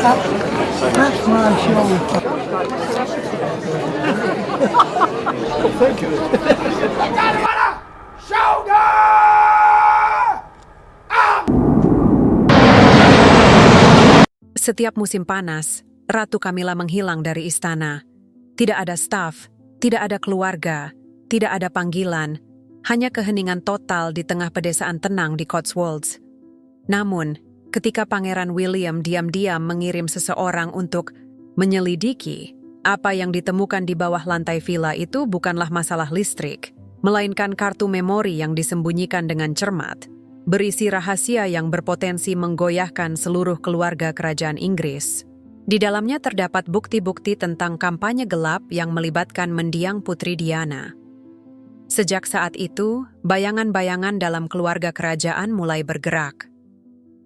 That's my shoulder. Thank you. Setiap musim panas, Ratu Camilla menghilang dari istana. Tidak ada staf, tidak ada keluarga, tidak ada panggilan, hanya keheningan total di tengah pedesaan tenang di Cotswolds. Namun, ketika Pangeran William diam-diam mengirim seseorang untuk menyelidiki, apa yang ditemukan di bawah lantai villa itu bukanlah masalah listrik, melainkan kartu memori yang disembunyikan dengan cermat, berisi rahasia yang berpotensi menggoyahkan seluruh keluarga kerajaan Inggris. Di dalamnya terdapat bukti-bukti tentang kampanye gelap yang melibatkan mendiang Putri Diana. Sejak saat itu, bayangan-bayangan dalam keluarga kerajaan mulai bergerak.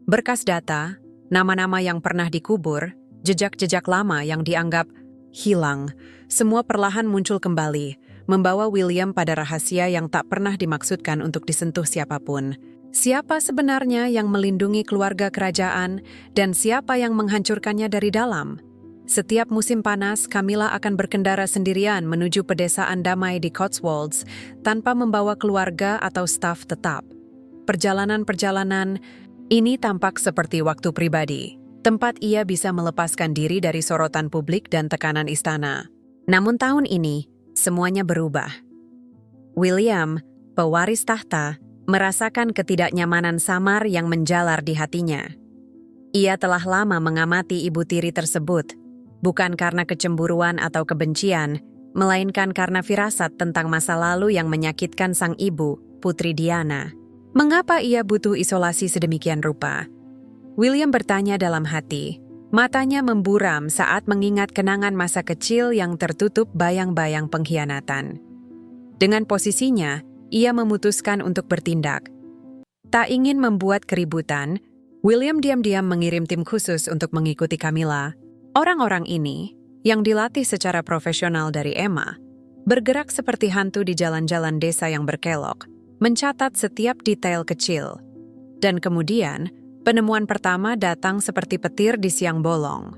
Berkas data, nama-nama yang pernah dikubur, jejak-jejak lama yang dianggap hilang, semua perlahan muncul kembali, membawa William pada rahasia yang tak pernah dimaksudkan untuk disentuh siapapun. Siapa sebenarnya yang melindungi keluarga kerajaan dan siapa yang menghancurkannya dari dalam? Setiap musim panas, Camilla akan berkendara sendirian menuju pedesaan damai di Cotswolds tanpa membawa keluarga atau staf tetap. Perjalanan-perjalanan ini tampak seperti waktu pribadi, tempat ia bisa melepaskan diri dari sorotan publik dan tekanan istana. Namun tahun ini, semuanya berubah. William, pewaris tahta, merasakan ketidaknyamanan samar yang menjalar di hatinya. Ia telah lama mengamati ibu tiri tersebut, bukan karena kecemburuan atau kebencian, melainkan karena firasat tentang masa lalu yang menyakitkan sang ibu, Putri Diana. Mengapa ia butuh isolasi sedemikian rupa? William bertanya dalam hati. Matanya memburam saat mengingat kenangan masa kecil yang tertutup bayang-bayang pengkhianatan. Dengan posisinya, ia memutuskan untuk bertindak. Tak ingin membuat keributan, William diam-diam mengirim tim khusus untuk mengikuti Camilla. Orang-orang ini, yang dilatih secara profesional dari Emma, bergerak seperti hantu di jalan-jalan desa yang berkelok, mencatat setiap detail kecil. Dan kemudian, penemuan pertama datang seperti petir di siang bolong.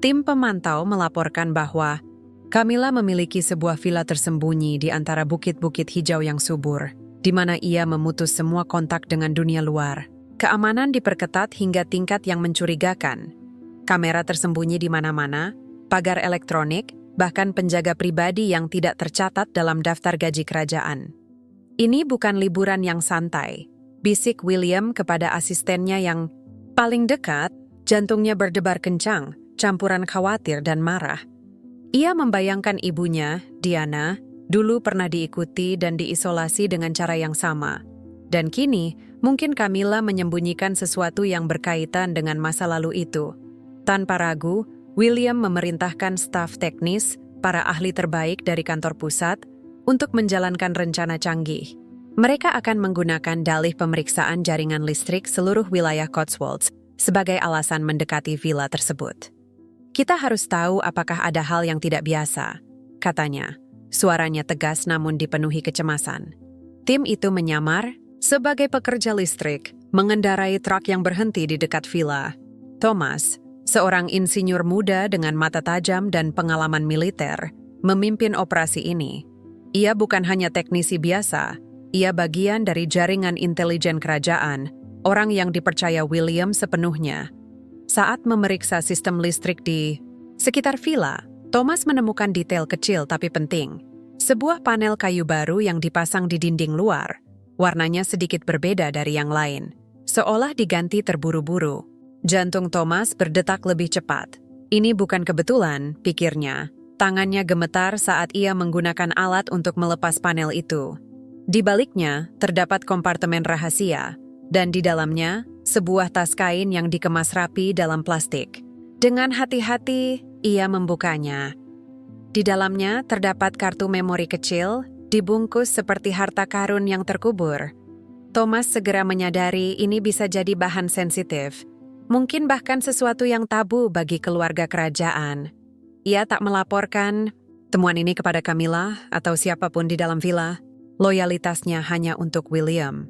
Tim pemantau melaporkan bahwa Camilla memiliki sebuah villa tersembunyi di antara bukit-bukit hijau yang subur, di mana ia memutus semua kontak dengan dunia luar. Keamanan diperketat hingga tingkat yang mencurigakan. Kamera tersembunyi di mana-mana, pagar elektronik, bahkan penjaga pribadi yang tidak tercatat dalam daftar gaji kerajaan. Ini bukan liburan yang santai, bisik William kepada asistennya yang paling dekat, jantungnya berdebar kencang, campuran khawatir dan marah. Ia membayangkan ibunya, Diana, dulu pernah diikuti dan diisolasi dengan cara yang sama. Dan kini, mungkin Camilla menyembunyikan sesuatu yang berkaitan dengan masa lalu itu. Tanpa ragu, William memerintahkan staf teknis, para ahli terbaik dari kantor pusat, untuk menjalankan rencana canggih. Mereka akan menggunakan dalih pemeriksaan jaringan listrik seluruh wilayah Cotswolds sebagai alasan mendekati villa tersebut. Kita harus tahu apakah ada hal yang tidak biasa, katanya. Suaranya tegas namun dipenuhi kecemasan. Tim itu menyamar sebagai pekerja listrik, mengendarai truk yang berhenti di dekat villa. Thomas, seorang insinyur muda dengan mata tajam dan pengalaman militer, memimpin operasi ini. Ia bukan hanya teknisi biasa, ia bagian dari jaringan intelijen kerajaan, orang yang dipercaya William sepenuhnya. Saat memeriksa sistem listrik di sekitar villa, Thomas menemukan detail kecil tapi penting. Sebuah panel kayu baru yang dipasang di dinding luar. Warnanya sedikit berbeda dari yang lain, seolah diganti terburu-buru. Jantung Thomas berdetak lebih cepat. Ini bukan kebetulan, pikirnya. Tangannya gemetar saat ia menggunakan alat untuk melepas panel itu. Di baliknya, terdapat kompartemen rahasia, dan di dalamnya, sebuah tas kain yang dikemas rapi dalam plastik. Dengan hati-hati, ia membukanya. Di dalamnya terdapat kartu memori kecil, dibungkus seperti harta karun yang terkubur. Thomas segera menyadari ini bisa jadi bahan sensitif, mungkin bahkan sesuatu yang tabu bagi keluarga kerajaan. Ia tak melaporkan temuan ini kepada Camilla atau siapapun di dalam villa. Loyalitasnya hanya untuk William.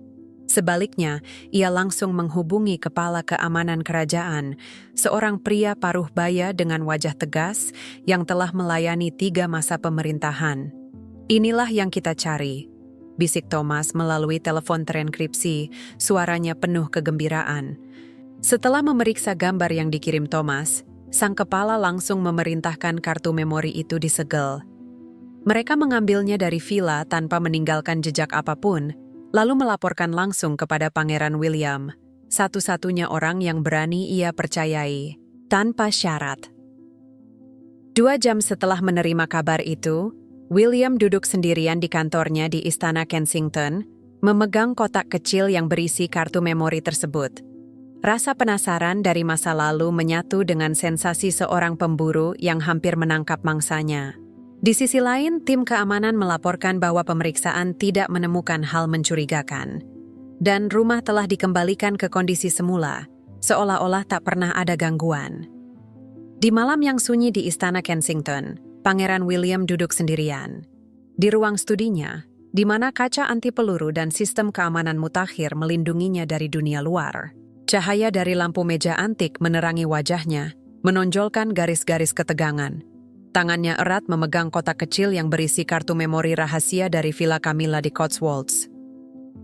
Sebaliknya, ia langsung menghubungi kepala keamanan kerajaan, seorang pria paruh baya dengan wajah tegas yang telah melayani 3 masa pemerintahan. "Inilah yang kita cari," bisik Thomas melalui telepon terenkripsi, suaranya penuh kegembiraan. Setelah memeriksa gambar yang dikirim Thomas, sang kepala langsung memerintahkan kartu memori itu disegel. Mereka mengambilnya dari villa tanpa meninggalkan jejak apapun, lalu melaporkan langsung kepada Pangeran William, satu-satunya orang yang berani ia percayai, tanpa syarat. 2 jam setelah menerima kabar itu, William duduk sendirian di kantornya di Istana Kensington, memegang kotak kecil yang berisi kartu memori tersebut. Rasa penasaran dari masa lalu menyatu dengan sensasi seorang pemburu yang hampir menangkap mangsanya. Di sisi lain, tim keamanan melaporkan bahwa pemeriksaan tidak menemukan hal mencurigakan. Dan rumah telah dikembalikan ke kondisi semula, seolah-olah tak pernah ada gangguan. Di malam yang sunyi di Istana Kensington, Pangeran William duduk sendirian. Di ruang studinya, di mana kaca anti peluru dan sistem keamanan mutakhir melindunginya dari dunia luar. Cahaya dari lampu meja antik menerangi wajahnya, menonjolkan garis-garis ketegangan. Tangannya erat memegang kotak kecil yang berisi kartu memori rahasia dari Villa Camilla di Cotswolds.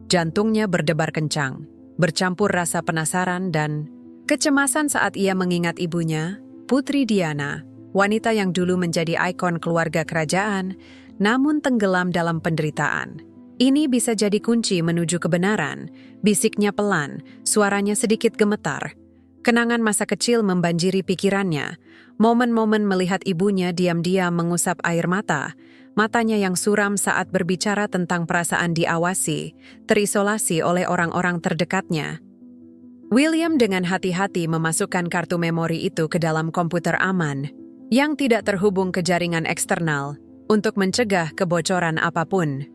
Jantungnya berdebar kencang, bercampur rasa penasaran dan kecemasan saat ia mengingat ibunya, Putri Diana, wanita yang dulu menjadi ikon keluarga kerajaan, namun tenggelam dalam penderitaan. "Ini bisa jadi kunci menuju kebenaran," bisiknya pelan, suaranya sedikit gemetar. Kenangan masa kecil membanjiri pikirannya, momen-momen melihat ibunya diam-diam mengusap air mata, matanya yang suram saat berbicara tentang perasaan diawasi, terisolasi oleh orang-orang terdekatnya. William dengan hati-hati memasukkan kartu memori itu ke dalam komputer aman, yang tidak terhubung ke jaringan eksternal, untuk mencegah kebocoran apapun.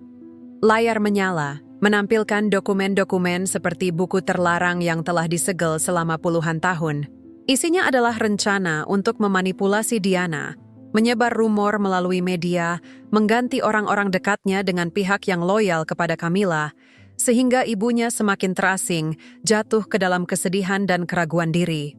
Layar menyala, menampilkan dokumen-dokumen seperti buku terlarang yang telah disegel selama puluhan tahun. Isinya adalah rencana untuk memanipulasi Diana, menyebar rumor melalui media, mengganti orang-orang dekatnya dengan pihak yang loyal kepada Camilla, sehingga ibunya semakin terasing, jatuh ke dalam kesedihan dan keraguan diri.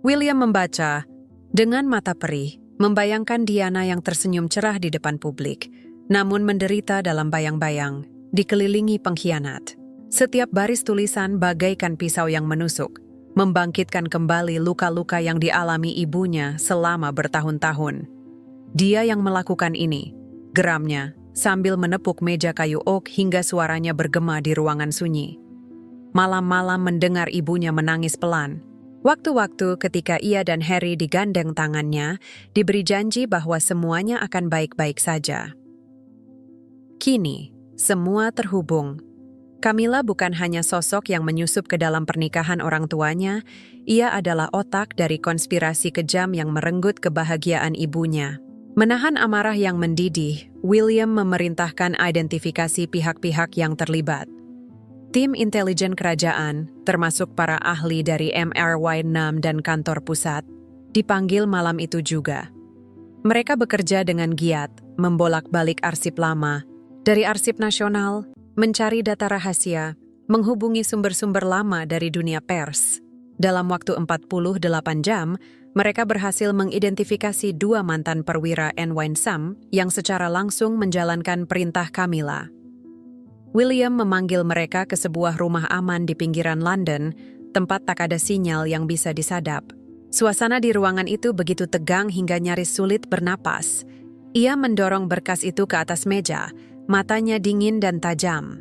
William membaca dengan mata perih, membayangkan Diana yang tersenyum cerah di depan publik, namun menderita dalam bayang-bayang, dikelilingi pengkhianat. Setiap baris tulisan bagaikan pisau yang menusuk, membangkitkan kembali luka-luka yang dialami ibunya selama bertahun-tahun. "Dia yang melakukan ini," geramnya, sambil menepuk meja kayu oak hingga suaranya bergema di ruangan sunyi. Malam-malam mendengar ibunya menangis pelan. Waktu-waktu ketika ia dan Harry digandeng tangannya, diberi janji bahwa semuanya akan baik-baik saja. Kini, semua terhubung. Camilla bukan hanya sosok yang menyusup ke dalam pernikahan orang tuanya, ia adalah otak dari konspirasi kejam yang merenggut kebahagiaan ibunya. Menahan amarah yang mendidih, William memerintahkan identifikasi pihak-pihak yang terlibat. Tim intelijen kerajaan, termasuk para ahli dari MRY6 dan kantor pusat, dipanggil malam itu juga. Mereka bekerja dengan giat, membolak-balik arsip lama, dari arsip nasional, mencari data rahasia, menghubungi sumber-sumber lama dari dunia pers. Dalam waktu 48 jam, mereka berhasil mengidentifikasi 2 mantan perwira NY6 yang secara langsung menjalankan perintah Camilla. William memanggil mereka ke sebuah rumah aman di pinggiran London, tempat tak ada sinyal yang bisa disadap. Suasana di ruangan itu begitu tegang hingga nyaris sulit bernapas. Ia mendorong berkas itu ke atas meja, matanya dingin dan tajam.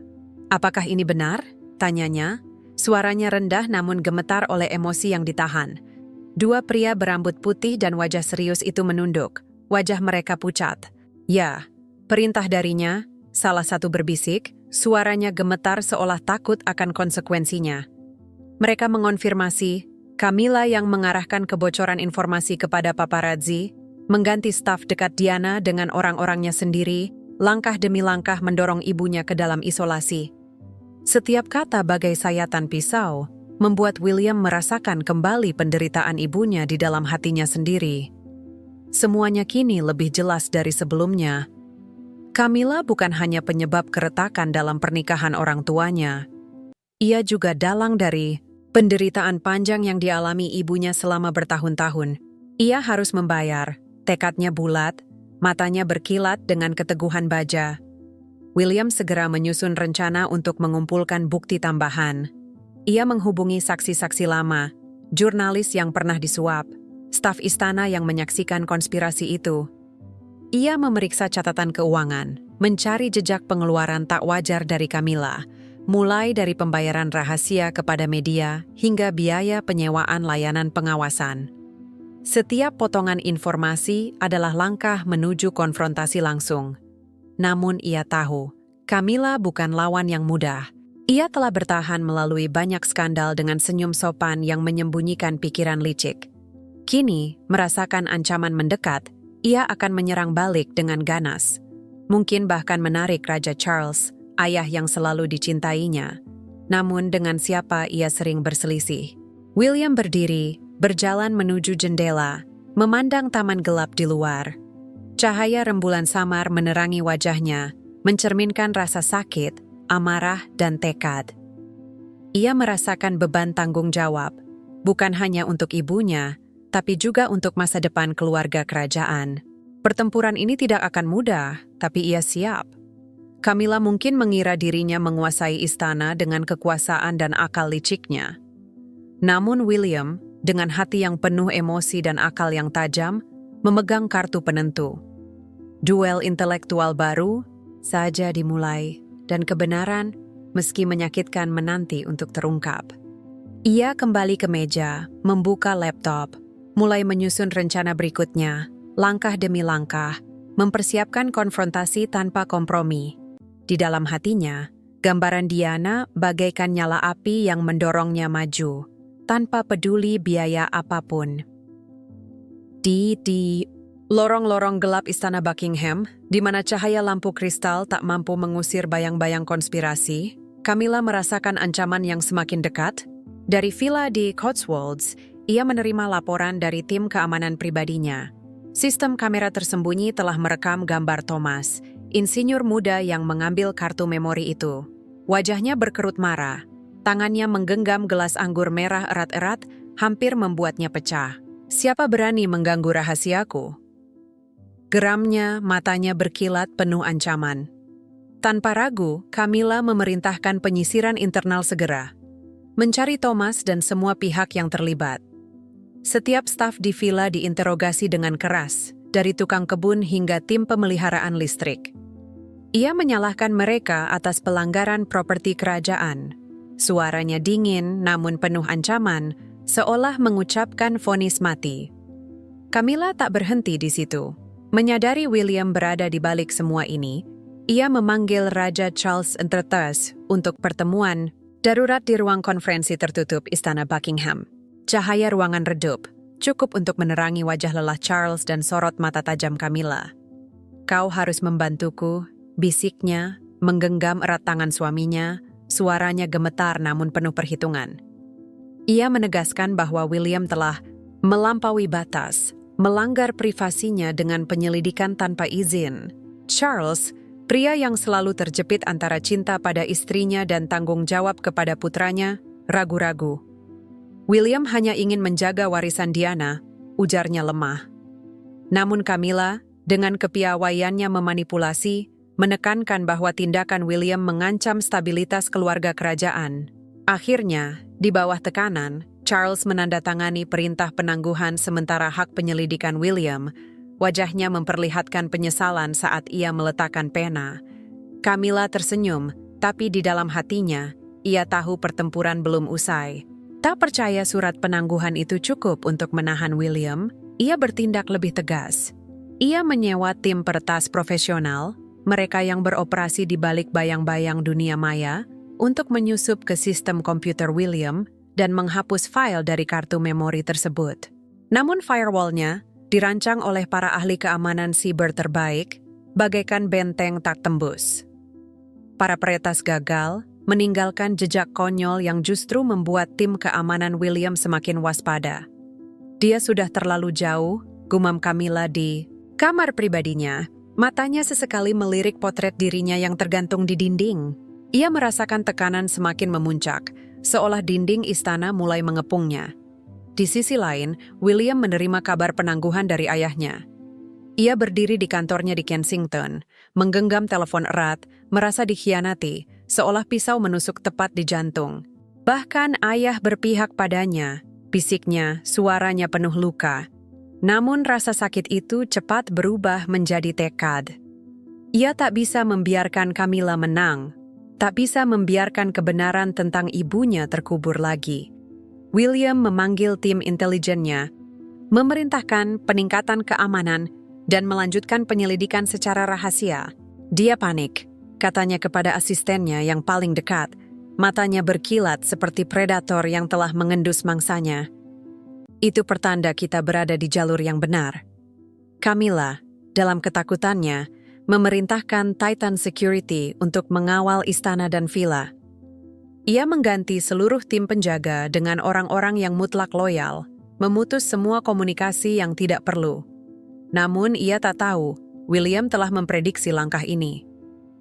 "Apakah ini benar?" tanyanya. Suaranya rendah namun gemetar oleh emosi yang ditahan. 2 pria berambut putih dan wajah serius itu menunduk. Wajah mereka pucat. "Ya, perintah darinya," salah satu berbisik, suaranya gemetar seolah takut akan konsekuensinya. Mereka mengonfirmasi, Camilla yang mengarahkan kebocoran informasi kepada paparazzi, mengganti staf dekat Diana dengan orang-orangnya sendiri, langkah demi langkah mendorong ibunya ke dalam isolasi. Setiap kata bagai sayatan pisau, membuat William merasakan kembali penderitaan ibunya di dalam hatinya sendiri. Semuanya kini lebih jelas dari sebelumnya. Camilla bukan hanya penyebab keretakan dalam pernikahan orang tuanya, Ia juga dalang dari penderitaan panjang yang dialami ibunya selama bertahun-tahun. Ia harus membayar, tekadnya bulat, matanya berkilat dengan keteguhan baja. William segera menyusun rencana untuk mengumpulkan bukti tambahan. Ia menghubungi saksi-saksi lama, jurnalis yang pernah disuap, staf istana yang menyaksikan konspirasi itu. Ia memeriksa catatan keuangan, mencari jejak pengeluaran tak wajar dari Camilla, mulai dari pembayaran rahasia kepada media hingga biaya penyewaan layanan pengawasan. Setiap potongan informasi adalah langkah menuju konfrontasi langsung. Namun ia tahu, Camilla bukan lawan yang mudah. Ia telah bertahan melalui banyak skandal dengan senyum sopan yang menyembunyikan pikiran licik. Kini, merasakan ancaman mendekat, ia akan menyerang balik dengan ganas. Mungkin bahkan menarik Raja Charles, ayah yang selalu dicintainya. Namun dengan siapa ia sering berselisih. William berdiri, berjalan menuju jendela, memandang taman gelap di luar. Cahaya rembulan samar menerangi wajahnya, mencerminkan rasa sakit, amarah, dan tekad. Ia merasakan beban tanggung jawab, bukan hanya untuk ibunya, tapi juga untuk masa depan keluarga kerajaan. Pertempuran ini tidak akan mudah, tapi ia siap. Camilla mungkin mengira dirinya menguasai istana dengan kekuasaan dan akal liciknya. Namun William, dengan hati yang penuh emosi dan akal yang tajam, memegang kartu penentu. Duel intelektual baru saja dimulai, dan kebenaran, meski menyakitkan, menanti untuk terungkap. Ia kembali ke meja, membuka laptop, mulai menyusun rencana berikutnya, langkah demi langkah, mempersiapkan konfrontasi tanpa kompromi. Di dalam hatinya, gambaran Diana bagaikan nyala api yang mendorongnya maju, tanpa peduli biaya apapun. Di lorong-lorong gelap istana Buckingham, di mana cahaya lampu kristal tak mampu mengusir bayang-bayang konspirasi, Camilla merasakan ancaman yang semakin dekat. Dari villa di Cotswolds, ia menerima laporan dari tim keamanan pribadinya. Sistem kamera tersembunyi telah merekam gambar Thomas, insinyur muda yang mengambil kartu memori itu. Wajahnya berkerut marah, tangannya menggenggam gelas anggur merah erat-erat, hampir membuatnya pecah. "Siapa berani mengganggu rahasiaku?" Geramnya, matanya berkilat penuh ancaman. Tanpa ragu, Camilla memerintahkan penyisiran internal segera, mencari Thomas dan semua pihak yang terlibat. Setiap staf di villa diinterogasi dengan keras, dari tukang kebun hingga tim pemeliharaan listrik. Ia menyalahkan mereka atas pelanggaran properti kerajaan. Suaranya dingin namun penuh ancaman, seolah mengucapkan vonis mati. Camilla tak berhenti di situ. Menyadari William berada di balik semua ini, ia memanggil Raja Charles III untuk pertemuan darurat di ruang konferensi tertutup Istana Buckingham. Cahaya ruangan redup, cukup untuk menerangi wajah lelah Charles dan sorot mata tajam Camilla. "Kau harus membantuku," bisiknya, menggenggam erat tangan suaminya, suaranya gemetar namun penuh perhitungan. Ia menegaskan bahwa William telah melampaui batas, melanggar privasinya dengan penyelidikan tanpa izin. Charles, pria yang selalu terjepit antara cinta pada istrinya dan tanggung jawab kepada putranya, ragu-ragu. "William hanya ingin menjaga warisan Diana," ujarnya lemah. Namun Camilla, dengan kepiawaiannya memanipulasi, menekankan bahwa tindakan William mengancam stabilitas keluarga kerajaan. Akhirnya, di bawah tekanan, Charles menandatangani perintah penangguhan sementara hak penyelidikan William. Wajahnya memperlihatkan penyesalan saat ia meletakkan pena. Camilla tersenyum, tapi di dalam hatinya, ia tahu pertempuran belum usai. Tak percaya surat penangguhan itu cukup untuk menahan William, ia bertindak lebih tegas. Ia menyewa tim peretas profesional, mereka yang beroperasi di balik bayang-bayang dunia maya, untuk menyusup ke sistem komputer William dan menghapus file dari kartu memori tersebut. Namun firewall-nya, dirancang oleh para ahli keamanan siber terbaik, bagaikan benteng tak tembus. Para peretas gagal, meninggalkan jejak konyol yang justru membuat tim keamanan William semakin waspada. "Dia sudah terlalu jauh," gumam Camilla di kamar pribadinya. Matanya sesekali melirik potret dirinya yang tergantung di dinding. Ia merasakan tekanan semakin memuncak, seolah dinding istana mulai mengepungnya. Di sisi lain, William menerima kabar penangguhan dari ayahnya. Ia berdiri di kantornya di Kensington, menggenggam telepon erat, merasa dikhianati, seolah pisau menusuk tepat di jantung. Bahkan ayah berpihak padanya, bisiknya, suaranya penuh luka. Namun rasa sakit itu cepat berubah menjadi tekad. Ia tak bisa membiarkan Camilla menang, tak bisa membiarkan kebenaran tentang ibunya terkubur lagi. William memanggil tim intelijennya, memerintahkan peningkatan keamanan, dan melanjutkan penyelidikan secara rahasia. Dia panik, katanya kepada asistennya yang paling dekat. Matanya berkilat seperti predator yang telah mengendus mangsanya. Itu pertanda kita berada di jalur yang benar. Camilla, dalam ketakutannya, memerintahkan Titan Security untuk mengawal istana dan villa. Ia mengganti seluruh tim penjaga dengan orang-orang yang mutlak loyal, memutus semua komunikasi yang tidak perlu. Namun ia tak tahu, William telah memprediksi langkah ini.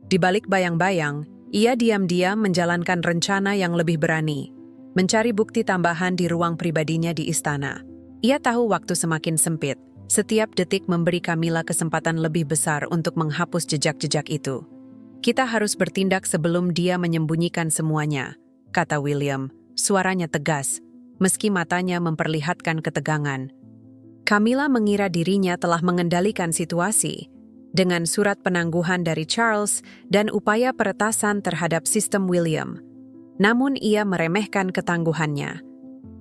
Di balik bayang-bayang, ia diam-diam menjalankan rencana yang lebih berani, mencari bukti tambahan di ruang pribadinya di istana. Ia tahu waktu semakin sempit, setiap detik memberi Camilla kesempatan lebih besar untuk menghapus jejak-jejak itu. Kita harus bertindak sebelum dia menyembunyikan semuanya, kata William, suaranya tegas, meski matanya memperlihatkan ketegangan. Camilla mengira dirinya telah mengendalikan situasi dengan surat penangguhan dari Charles dan upaya peretasan terhadap sistem William. Namun ia meremehkan ketangguhannya.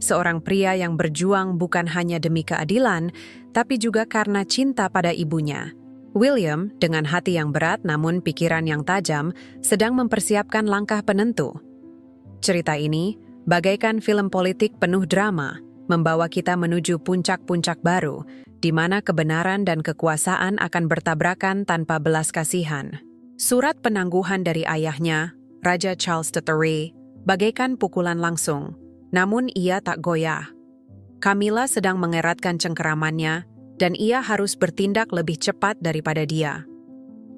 Seorang pria yang berjuang bukan hanya demi keadilan, tapi juga karena cinta pada ibunya. William, dengan hati yang berat namun pikiran yang tajam, sedang mempersiapkan langkah penentu. Cerita ini bagaikan film politik penuh drama, membawa kita menuju puncak-puncak baru, di mana kebenaran dan kekuasaan akan bertabrakan tanpa belas kasihan. Surat penangguhan dari ayahnya, Raja Charles III, bagaikan pukulan langsung, namun ia tak goyah. Camilla sedang mengeratkan cengkeramannya, dan ia harus bertindak lebih cepat daripada dia.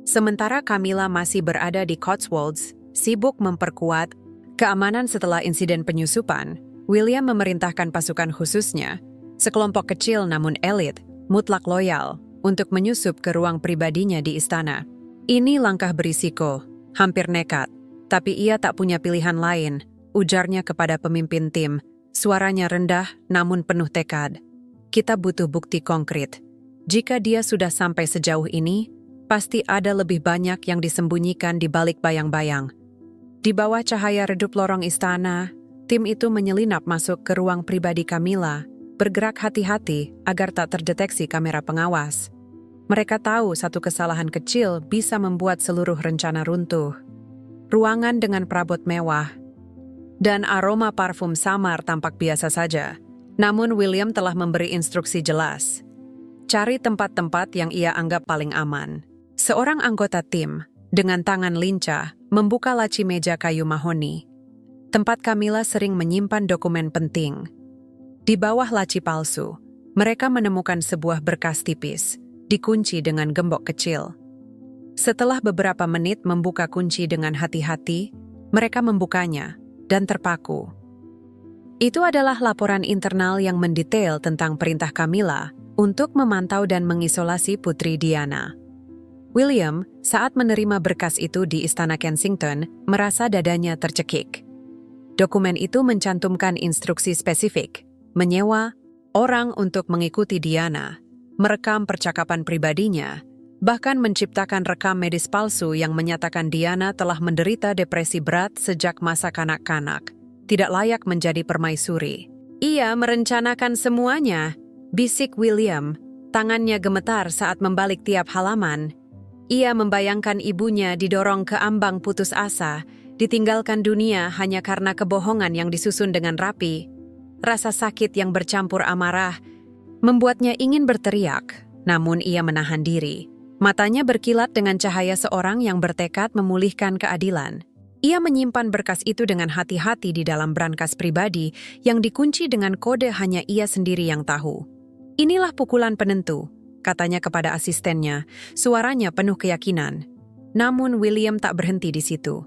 Sementara Camilla masih berada di Cotswolds, sibuk memperkuat keamanan setelah insiden penyusupan, William memerintahkan pasukan khususnya, sekelompok kecil namun elit, mutlak loyal, untuk menyusup ke ruang pribadinya di istana. Ini langkah berisiko, hampir nekat, tapi ia tak punya pilihan lain, ujarnya kepada pemimpin tim, suaranya rendah namun penuh tekad. Kita butuh bukti konkret. Jika dia sudah sampai sejauh ini, pasti ada lebih banyak yang disembunyikan di balik bayang-bayang. Di bawah cahaya redup lorong istana, tim itu menyelinap masuk ke ruang pribadi Camilla, bergerak hati-hati agar tak terdeteksi kamera pengawas. Mereka tahu satu kesalahan kecil bisa membuat seluruh rencana runtuh. Ruangan dengan perabot mewah dan aroma parfum samar tampak biasa saja. Namun William telah memberi instruksi jelas. Cari tempat-tempat yang ia anggap paling aman. Seorang anggota tim, dengan tangan lincah, membuka laci meja kayu mahoni. Tempat Camilla sering menyimpan dokumen penting. Di bawah laci palsu, mereka menemukan sebuah berkas tipis, dikunci dengan gembok kecil. Setelah beberapa menit membuka kunci dengan hati-hati, mereka membukanya dan terpaku. Itu adalah laporan internal yang mendetail tentang perintah Camilla untuk memantau dan mengisolasi Putri Diana. William, saat menerima berkas itu di Istana Kensington, merasa dadanya tercekik. Dokumen itu mencantumkan instruksi spesifik, menyewa orang untuk mengikuti Diana, merekam percakapan pribadinya, bahkan menciptakan rekam medis palsu yang menyatakan Diana telah menderita depresi berat sejak masa kanak-kanak, tidak layak menjadi permaisuri. Ia merencanakan semuanya, bisik William, tangannya gemetar saat membalik tiap halaman. Ia membayangkan ibunya didorong ke ambang putus asa, ditinggalkan dunia hanya karena kebohongan yang disusun dengan rapi. Rasa sakit yang bercampur amarah membuatnya ingin berteriak, namun ia menahan diri. Matanya berkilat dengan cahaya seorang yang bertekad memulihkan keadilan. Ia menyimpan berkas itu dengan hati-hati di dalam brankas pribadi yang dikunci dengan kode hanya ia sendiri yang tahu. Inilah pukulan penentu, katanya kepada asistennya, suaranya penuh keyakinan. Namun William tak berhenti di situ.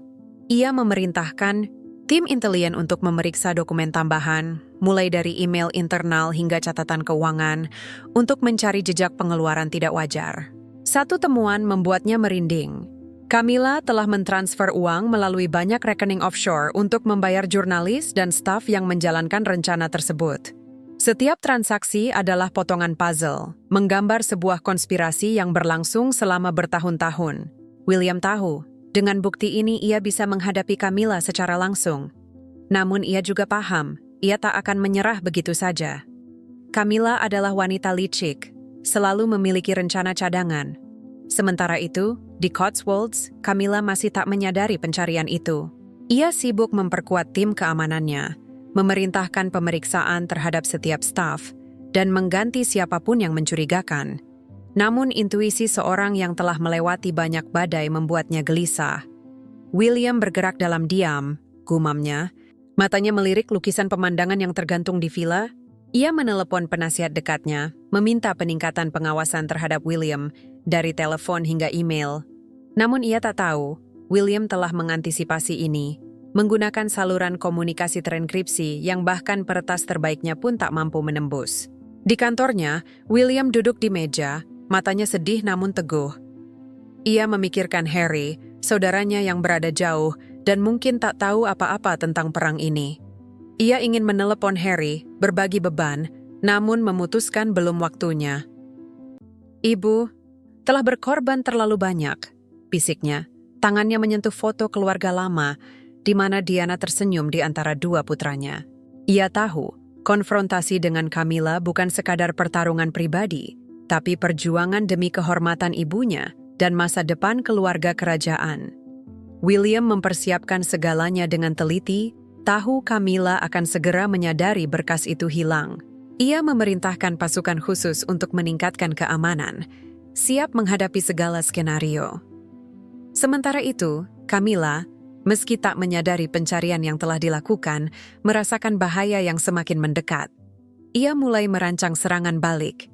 Ia memerintahkan tim intelijen untuk memeriksa dokumen tambahan, mulai dari email internal hingga catatan keuangan, untuk mencari jejak pengeluaran tidak wajar. Satu temuan membuatnya merinding. Camilla telah mentransfer uang melalui banyak rekening offshore untuk membayar jurnalis dan staf yang menjalankan rencana tersebut. Setiap transaksi adalah potongan puzzle, menggambar sebuah konspirasi yang berlangsung selama bertahun-tahun. William tahu, dengan bukti ini ia bisa menghadapi Camilla secara langsung. Namun ia juga paham, ia tak akan menyerah begitu saja. Camilla adalah wanita licik, selalu memiliki rencana cadangan. Sementara itu, di Cotswolds, Camilla masih tak menyadari pencarian itu. Ia sibuk memperkuat tim keamanannya, memerintahkan pemeriksaan terhadap setiap staf, dan mengganti siapapun yang mencurigakan. Namun intuisi seorang yang telah melewati banyak badai membuatnya gelisah. William bergerak dalam diam, gumamnya. Matanya melirik lukisan pemandangan yang tergantung di villa. Ia menelepon penasihat dekatnya, meminta peningkatan pengawasan terhadap William dari telepon hingga email. Namun ia tak tahu, William telah mengantisipasi ini, menggunakan saluran komunikasi terenkripsi yang bahkan peretas terbaiknya pun tak mampu menembus. Di kantornya, William duduk di meja, matanya sedih namun teguh. Ia memikirkan Harry, saudaranya yang berada jauh dan mungkin tak tahu apa-apa tentang perang ini. Ia ingin menelepon Harry, berbagi beban, namun memutuskan belum waktunya. "Ibu, telah berkorban terlalu banyak," bisiknya. Tangannya menyentuh foto keluarga lama, di mana Diana tersenyum di antara dua putranya. Ia tahu, konfrontasi dengan Camilla bukan sekadar pertarungan pribadi, tapi perjuangan demi kehormatan ibunya dan masa depan keluarga kerajaan. William mempersiapkan segalanya dengan teliti, tahu Camilla akan segera menyadari berkas itu hilang. Ia memerintahkan pasukan khusus untuk meningkatkan keamanan, siap menghadapi segala skenario. Sementara itu, Camilla, meski tak menyadari pencarian yang telah dilakukan, merasakan bahaya yang semakin mendekat. Ia mulai merancang serangan balik,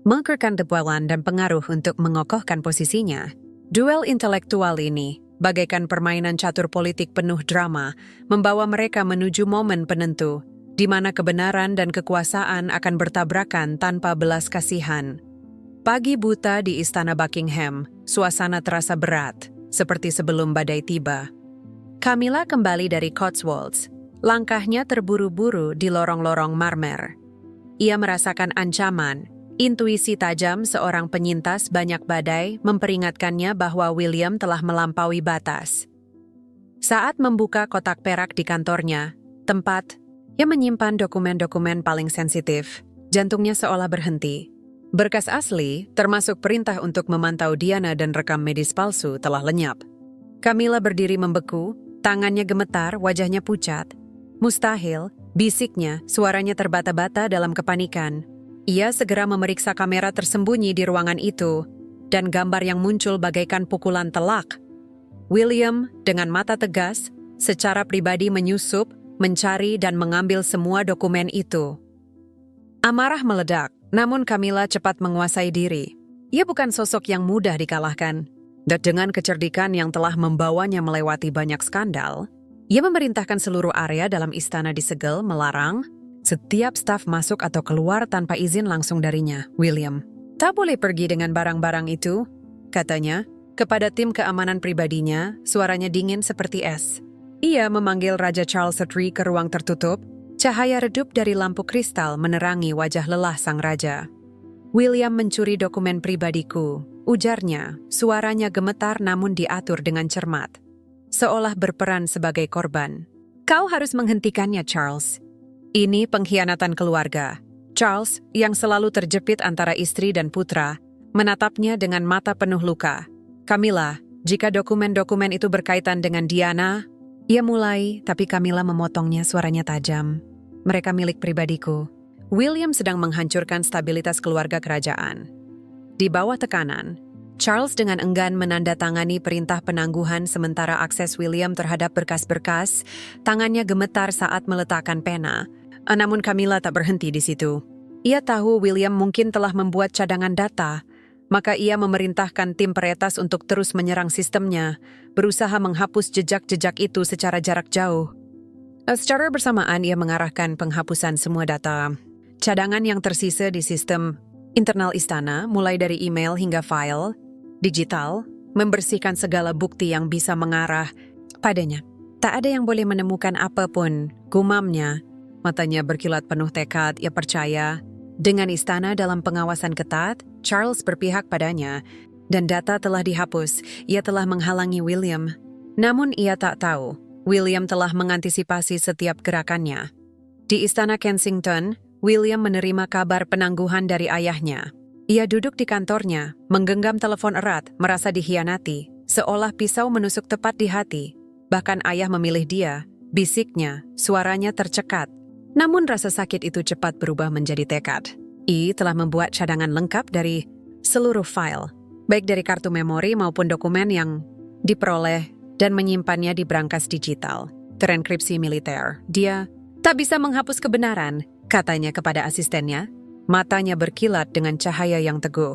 mengerahkan debualan dan pengaruh untuk mengokohkan posisinya. Duel intelektual ini, bagaikan permainan catur politik penuh drama, membawa mereka menuju momen penentu, di mana kebenaran dan kekuasaan akan bertabrakan tanpa belas kasihan. Pagi buta di Istana Buckingham, suasana terasa berat, seperti sebelum badai tiba. Camilla kembali dari Cotswolds. Langkahnya terburu-buru di lorong-lorong marmer. Ia merasakan ancaman. Intuisi tajam seorang penyintas banyak badai memperingatkannya bahwa William telah melampaui batas. Saat membuka kotak perak di kantornya, tempat yang menyimpan dokumen-dokumen paling sensitif, jantungnya seolah berhenti. Berkas asli, termasuk perintah untuk memantau Diana dan rekam medis palsu, telah lenyap. Camilla berdiri membeku, tangannya gemetar, wajahnya pucat. "Mustahil," bisiknya, suaranya terbata-bata dalam kepanikan. Ia segera memeriksa kamera tersembunyi di ruangan itu, dan gambar yang muncul bagaikan pukulan telak. William, dengan mata tegas, secara pribadi menyusup, mencari dan mengambil semua dokumen itu. Amarah meledak, namun Camilla cepat menguasai diri. Ia bukan sosok yang mudah dikalahkan. Dan dengan kecerdikan yang telah membawanya melewati banyak skandal, ia memerintahkan seluruh area dalam istana disegel, melarang setiap staf masuk atau keluar tanpa izin langsung darinya, William. "Tak boleh pergi dengan barang-barang itu," katanya. Kepada tim keamanan pribadinya, suaranya dingin seperti es. Ia memanggil Raja Charles III ke ruang tertutup. Cahaya redup dari lampu kristal menerangi wajah lelah sang raja. "William mencuri dokumen pribadiku," ujarnya. Suaranya gemetar namun diatur dengan cermat, seolah berperan sebagai korban. "Kau harus menghentikannya, Charles. Ini pengkhianatan keluarga." Charles, yang selalu terjepit antara istri dan putra, menatapnya dengan mata penuh luka. "Camilla, jika dokumen-dokumen itu berkaitan dengan Diana..." Ia mulai, tapi Camilla memotongnya, suaranya tajam. "Mereka milik pribadiku." William sedang menghancurkan stabilitas keluarga kerajaan. Di bawah tekanan, Charles dengan enggan menandatangani perintah penangguhan sementara akses William terhadap berkas-berkas, tangannya gemetar saat meletakkan pena. Namun Camilla tak berhenti di situ. Ia tahu William mungkin telah membuat cadangan data, Maka ia memerintahkan tim peretas untuk terus menyerang sistemnya, berusaha menghapus jejak-jejak itu secara jarak jauh. Secara bersamaan ia mengarahkan penghapusan semua data cadangan yang tersisa di sistem internal istana, mulai dari email hingga file digital, membersihkan segala bukti yang bisa mengarah padanya. Tak ada yang boleh menemukan apapun, gumamnya. Matanya berkilat penuh tekad, ia percaya. Dengan istana dalam pengawasan ketat, Charles berpihak padanya, dan data telah dihapus, ia telah menghalangi William. Namun ia tak tahu, William telah mengantisipasi setiap gerakannya. Di istana Kensington, William menerima kabar penangguhan dari ayahnya. Ia duduk di kantornya, menggenggam telepon erat, merasa dikhianati, seolah pisau menusuk tepat di hati. Bahkan ayah memilih dia, bisiknya, suaranya tercekat. Namun rasa sakit itu cepat berubah menjadi tekad. I telah membuat cadangan lengkap dari seluruh file, baik dari kartu memori maupun dokumen yang diperoleh dan menyimpannya di brankas digital, terenkripsi militer. Dia tak bisa menghapus kebenaran, katanya kepada asistennya. Matanya berkilat dengan cahaya yang teguh.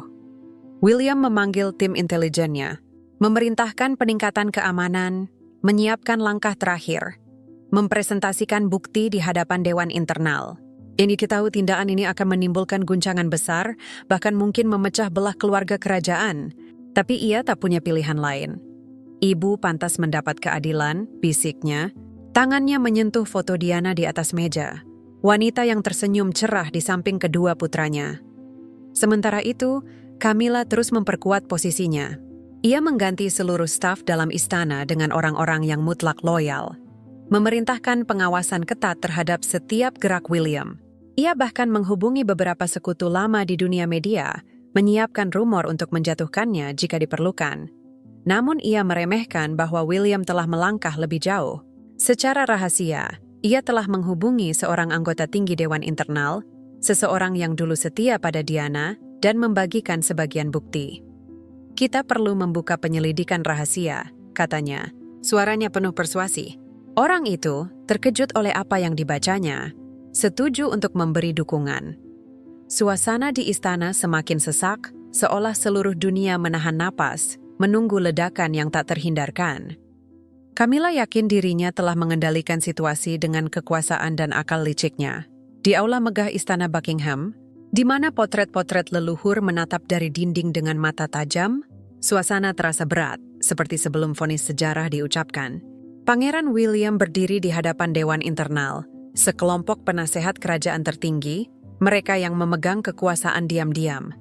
William memanggil tim intelijennya, memerintahkan peningkatan keamanan, menyiapkan langkah terakhir, mempresentasikan bukti di hadapan Dewan Internal. Ini diketahui tindakan ini akan menimbulkan guncangan besar, bahkan mungkin memecah belah keluarga kerajaan. Tapi ia tak punya pilihan lain. Ibu pantas mendapat keadilan, bisiknya. Tangannya menyentuh foto Diana di atas meja. Wanita yang tersenyum cerah di samping kedua putranya. Sementara itu, Camilla terus memperkuat posisinya. Ia mengganti seluruh staf dalam istana dengan orang-orang yang mutlak loyal. Memerintahkan pengawasan ketat terhadap setiap gerak William. Ia bahkan menghubungi beberapa sekutu lama di dunia media, menyiapkan rumor untuk menjatuhkannya jika diperlukan. Namun ia meremehkan bahwa William telah melangkah lebih jauh. Secara rahasia, ia telah menghubungi seorang anggota tinggi Dewan Internal, seseorang yang dulu setia pada Diana, dan membagikan sebagian bukti. Kita perlu membuka penyelidikan rahasia, katanya. Suaranya penuh persuasi. Orang itu terkejut oleh apa yang dibacanya, setuju untuk memberi dukungan. Suasana di istana semakin sesak, seolah seluruh dunia menahan napas, menunggu ledakan yang tak terhindarkan. Camilla yakin dirinya telah mengendalikan situasi dengan kekuasaan dan akal liciknya. Di aula megah istana Buckingham, di mana potret-potret leluhur menatap dari dinding dengan mata tajam, suasana terasa berat, seperti sebelum vonis sejarah diucapkan. Pangeran William berdiri di hadapan Dewan Internal, sekelompok penasehat kerajaan tertinggi, mereka yang memegang kekuasaan diam-diam.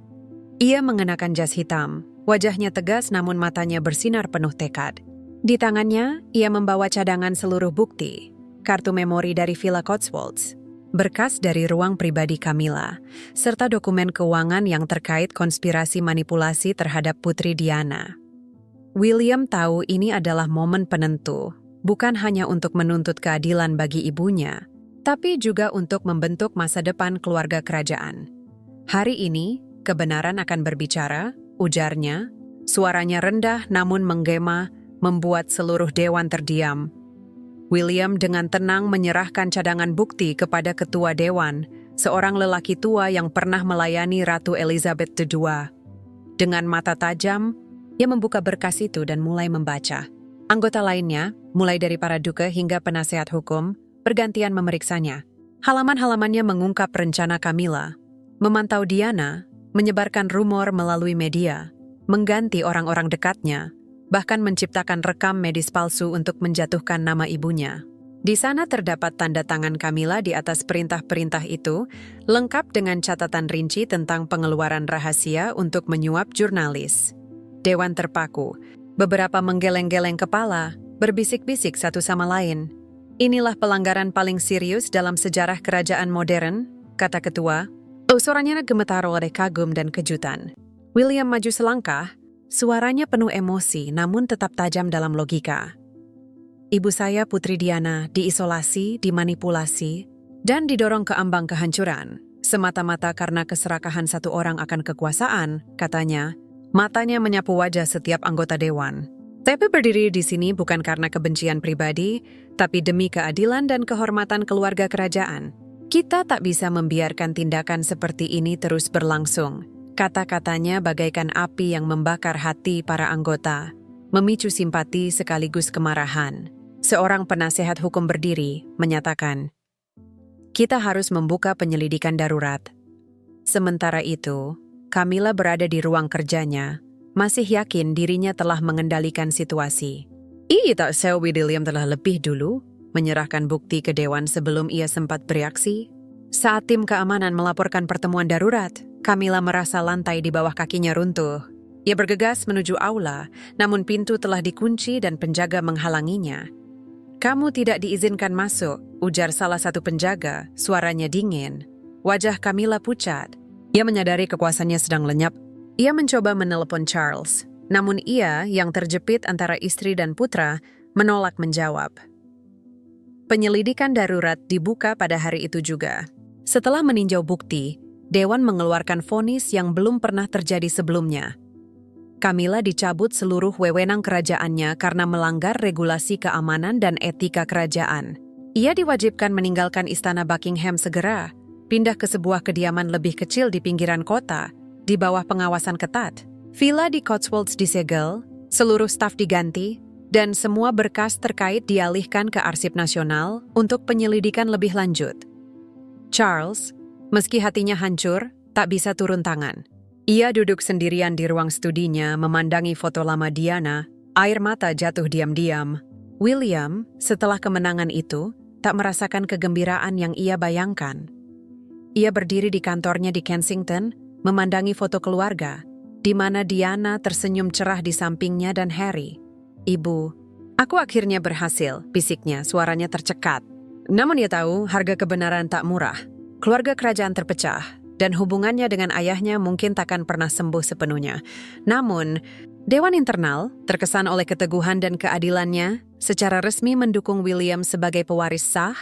Ia mengenakan jas hitam, wajahnya tegas namun matanya bersinar penuh tekad. Di tangannya, ia membawa cadangan seluruh bukti, kartu memori dari Villa Cotswolds, berkas dari ruang pribadi Camilla, serta dokumen keuangan yang terkait konspirasi manipulasi terhadap Putri Diana. William tahu ini adalah momen penentu, bukan hanya untuk menuntut keadilan bagi ibunya, tapi juga untuk membentuk masa depan keluarga kerajaan. Hari ini, kebenaran akan berbicara, ujarnya. Suaranya rendah namun menggema, membuat seluruh dewan terdiam. William dengan tenang menyerahkan cadangan bukti kepada ketua dewan, seorang lelaki tua yang pernah melayani Ratu Elizabeth II. Dengan mata tajam, ia membuka berkas itu dan mulai membaca. Anggota lainnya, mulai dari para duke hingga penasehat hukum, bergantian memeriksanya. Halaman-halamannya mengungkap rencana Camilla, memantau Diana, menyebarkan rumor melalui media, mengganti orang-orang dekatnya, bahkan menciptakan rekam medis palsu untuk menjatuhkan nama ibunya. Di sana terdapat tanda tangan Camilla di atas perintah-perintah itu, lengkap dengan catatan rinci tentang pengeluaran rahasia untuk menyuap jurnalis. Dewan terpaku, beberapa menggeleng-geleng kepala, berbisik-bisik satu sama lain. Inilah pelanggaran paling serius dalam sejarah kerajaan modern, kata ketua. Suaranya gemetar oleh kagum dan kejutan. William maju selangkah, suaranya penuh emosi namun tetap tajam dalam logika. Ibu saya Putri Diana diisolasi, dimanipulasi, dan didorong ke ambang kehancuran, semata-mata karena keserakahan satu orang akan kekuasaan, katanya. Matanya menyapu wajah setiap anggota dewan. Tapi berdiri di sini bukan karena kebencian pribadi, tapi demi keadilan dan kehormatan keluarga kerajaan. Kita tak bisa membiarkan tindakan seperti ini terus berlangsung, Kata-katanya bagaikan api yang membakar hati para anggota, memicu simpati sekaligus kemarahan. Seorang penasehat hukum berdiri, menyatakan, "Kita harus membuka penyelidikan darurat." Sementara itu, Camilla berada di ruang kerjanya, masih yakin dirinya telah mengendalikan situasi. Ia tak tahu William telah lebih dulu menyerahkan bukti ke Dewan sebelum ia sempat bereaksi. Saat tim keamanan melaporkan pertemuan darurat, Camilla merasa lantai di bawah kakinya runtuh. Ia bergegas menuju aula, namun pintu telah dikunci dan penjaga menghalanginya. "Kamu tidak diizinkan masuk," ujar salah satu penjaga, suaranya dingin. Wajah Camilla pucat. Ia menyadari kekuasaannya sedang lenyap. Ia mencoba menelepon Charles, namun ia yang terjepit antara istri dan putra menolak menjawab. Penyelidikan darurat dibuka pada hari itu juga. Setelah meninjau bukti, Dewan mengeluarkan vonis yang belum pernah terjadi sebelumnya. Camilla dicabut seluruh wewenang kerajaannya karena melanggar regulasi keamanan dan etika kerajaan. Ia diwajibkan meninggalkan istana Buckingham segera, pindah ke sebuah kediaman lebih kecil di pinggiran kota, di bawah pengawasan ketat. Villa di Cotswolds disegel, seluruh staf diganti, dan semua berkas terkait dialihkan ke Arsip Nasional untuk penyelidikan lebih lanjut. Charles, meski hatinya hancur, tak bisa turun tangan. Ia duduk sendirian di ruang studinya memandangi foto lama Diana, air mata jatuh diam-diam. William, setelah kemenangan itu, tak merasakan kegembiraan yang ia bayangkan. Ia berdiri di kantornya di Kensington, memandangi foto keluarga, di mana Diana tersenyum cerah di sampingnya dan Harry. "Ibu, aku akhirnya berhasil," bisiknya, suaranya tercekat. Namun ia tahu harga kebenaran tak murah. Keluarga kerajaan terpecah, dan hubungannya dengan ayahnya mungkin takkan pernah sembuh sepenuhnya. Namun, Dewan Internal, terkesan oleh keteguhan dan keadilannya, secara resmi mendukung William sebagai pewaris sah,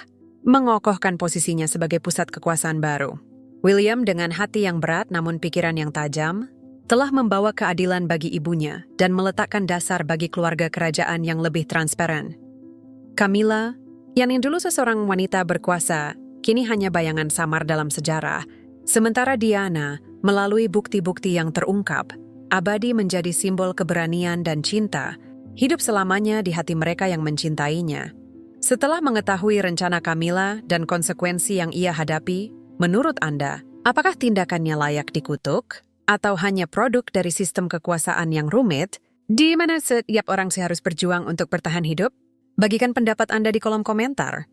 mengokohkan posisinya sebagai pusat kekuasaan baru. William dengan hati yang berat namun pikiran yang tajam, telah membawa keadilan bagi ibunya dan meletakkan dasar bagi keluarga kerajaan yang lebih transparan. Camilla, yang dulu seseorang wanita berkuasa, kini hanya bayangan samar dalam sejarah. Sementara Diana, melalui bukti-bukti yang terungkap, abadi menjadi simbol keberanian dan cinta, hidup selamanya di hati mereka yang mencintainya. Setelah mengetahui rencana Camilla dan konsekuensi yang ia hadapi, menurut Anda, apakah tindakannya layak dikutuk? Atau hanya produk dari sistem kekuasaan yang rumit, di mana setiap orang harus berjuang untuk bertahan hidup? Bagikan pendapat Anda di kolom komentar.